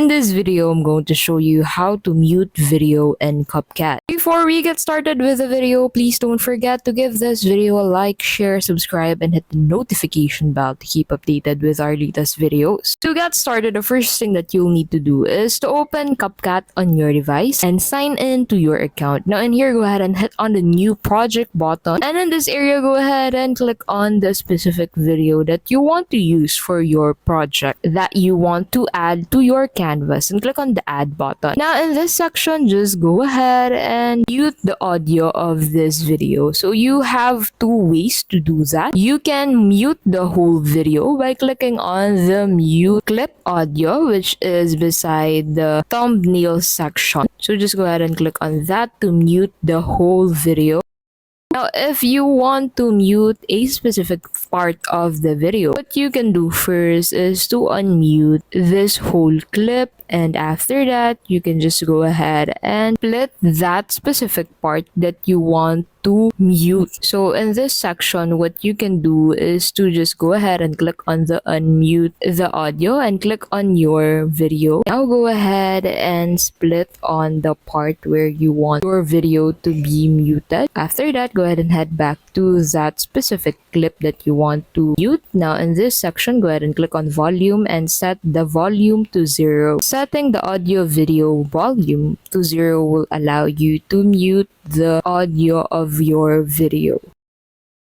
In this video, I'm going to show you how to mute video in CapCut. Before we get started with the video, please don't forget to give this video a like, share, subscribe, and hit the notification bell to keep updated with our latest videos. To get started, the first thing that you'll need to do is to open CapCut on your device and sign in to your account. Now in here, go ahead and hit on the new project button. And in this area, go ahead and click on the specific video that you want to use for your project that you want to add to your canvas, and click on the add button. Now in this section, just go ahead and mute the audio of this video. So you have two ways to do that. You can mute the whole video by clicking on the mute clip audio, which is beside the thumbnail section. So just go ahead and click on that to mute the whole video. Now, if you want to mute a specific part of the video, what you can do first is to unmute this whole clip, and after that, you can just go ahead and split that specific part that you want to mute. So in this section, what you can do is to just go ahead and click on the unmute the audio and click on your video. Now go ahead and split on the part where you want your video to be muted. After that, go ahead and head back to that specific clip that you want to mute. Now in this section, go ahead and click on volume and set the volume to 0. Setting the audio video volume to 0 will allow you to mute the audio of your video.